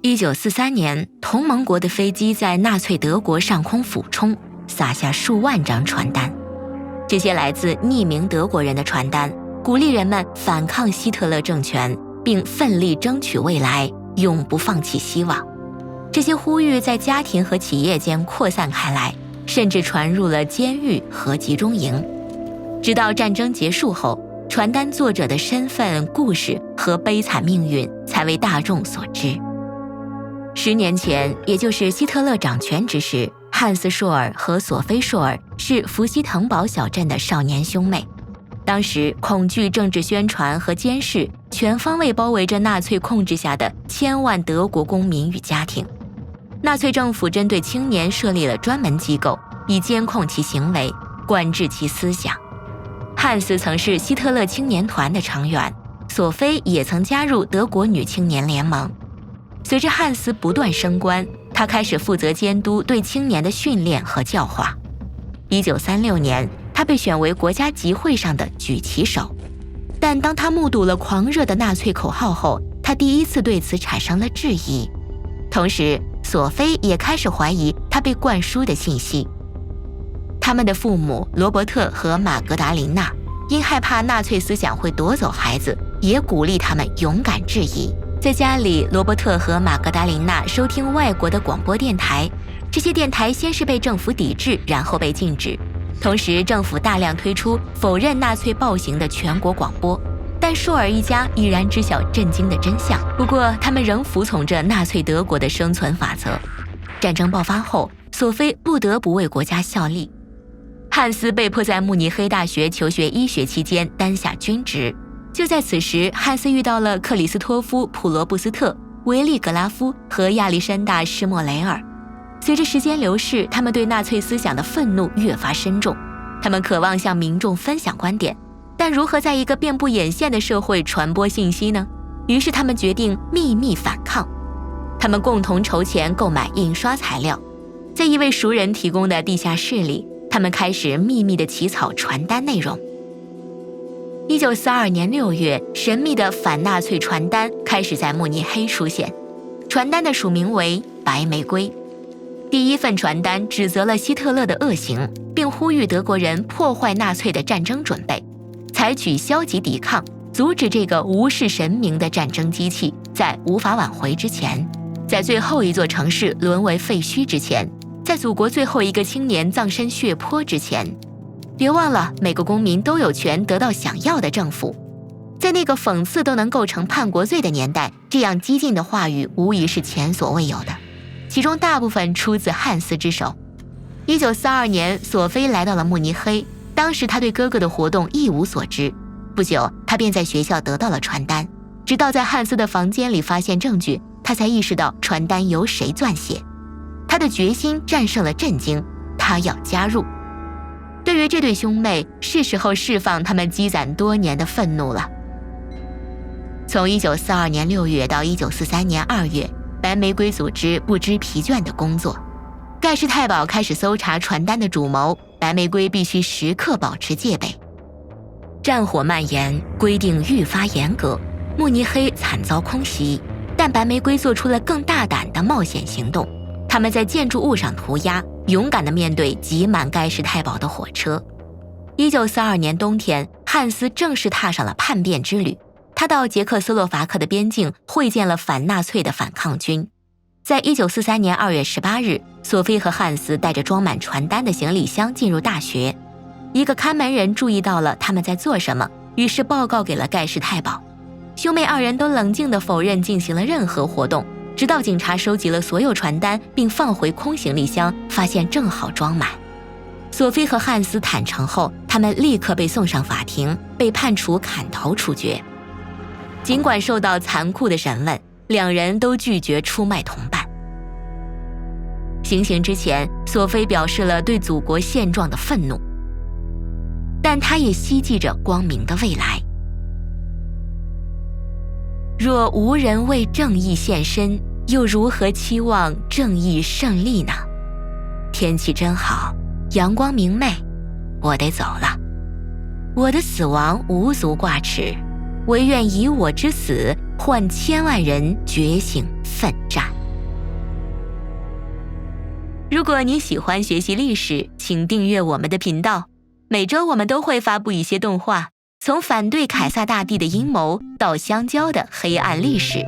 1943年，同盟国的飞机在纳粹德国上空俯冲，撒下数万张传单。这些来自匿名德国人的传单，鼓励人们反抗希特勒政权，并奋力争取未来，永不放弃希望。这些呼吁在家庭和企业间扩散开来，甚至传入了监狱和集中营。直到战争结束后，传单作者的身份、故事和悲惨命运才为大众所知。10年前，也就是希特勒掌权之时，汉斯·朔尔和索菲·朔尔是福希滕堡小镇的少年兄妹。当时，恐惧政治宣传和监视全方位包围着纳粹控制下的千万德国公民与家庭。纳粹政府针对青年设立了专门机构，以监控其行为，管制其思想。汉斯曾是希特勒青年团的成员，索菲也曾加入德国女青年联盟。随着汉斯不断升官，他开始负责监督对青年的训练和教化。1936年，他被选为国家集会上的举旗手。但当他目睹了狂热的纳粹口号后，他第一次对此产生了质疑。同时，索菲也开始怀疑他被灌输的信息。他们的父母罗伯特和玛格达琳娜因害怕纳粹思想会夺走孩子，也鼓励他们勇敢质疑。在家里，罗伯特和玛格达琳娜收听外国的广播电台，这些电台先是被政府抵制，然后被禁止。同时，政府大量推出否认纳粹暴行的全国广播，但朔尔一家依然知晓震惊的真相。不过，他们仍服从着纳粹德国的生存法则。战争爆发后，索菲不得不为国家效力。汉斯被迫在慕尼黑大学求学医学期间担下军职。就在此时，汉斯遇到了克里斯托夫·普罗布斯特、维利格拉夫和亚历山大·施莫雷尔。随着时间流逝，他们对纳粹思想的愤怒越发深重。他们渴望向民众分享观点，但如何在一个遍布眼线的社会传播信息呢？于是他们决定秘密反抗。他们共同筹钱购买印刷材料，在一位熟人提供的地下室里，他们开始秘密地起草传单内容。1942年6月，神秘的反纳粹传单开始在慕尼黑出现。传单的署名为白玫瑰。第一份传单指责了希特勒的恶行，并呼吁德国人破坏纳粹的战争准备，采取消极抵抗，阻止这个无视神明的战争机器在无法挽回之前，在最后一座城市沦为废墟之前，在祖国最后一个青年葬身血泊之前。别忘了，每个公民都有权得到想要的政府。在那个讽刺都能构成叛国罪的年代，这样激进的话语无疑是前所未有的，其中大部分出自汉斯之手。1942年，索菲来到了慕尼黑，当时他对哥哥的活动一无所知。不久，他便在学校得到了传单，直到在汉斯的房间里发现证据，他才意识到传单由谁撰写。他的决心战胜了震惊，他要加入。对于这对兄妹，是时候释放他们积攒多年的愤怒了。从1942年6月到1943年2月，白玫瑰组织不知疲倦的工作。盖世太保开始搜查传单的主谋，白玫瑰必须时刻保持戒备。战火蔓延，规定愈发严格，慕尼黑惨遭空袭，但白玫瑰做出了更大胆的冒险行动。他们在建筑物上涂鸦，勇敢地面对挤满盖世太保的火车。1942年冬天，汉斯正式踏上了叛变之旅。他到捷克斯洛伐克的边境会见了反纳粹的反抗军。在1943年2月18日，索菲和汉斯带着装满传单的行李箱进入大学。一个看门人注意到了他们在做什么，于是报告给了盖世太保。兄妹二人都冷静地否认进行了任何活动，直到警察收集了所有传单并放回空行李箱，发现正好装满。索菲和汉斯坦诚后，他们立刻被送上法庭，被判处砍头处决。尽管受到残酷的审问，两人都拒绝出卖同伴。行刑之前，索菲表示了对祖国现状的愤怒，但他也希冀着光明的未来。若无人为正义献身，又如何期望正义胜利呢？天气真好，阳光明媚，我得走了。我的死亡无足挂齿，唯愿以我之死换千万人觉醒奋战。如果你喜欢学习历史，请订阅我们的频道。每周我们都会发布一些动画，从反对凯撒大帝的阴谋到香蕉的黑暗历史。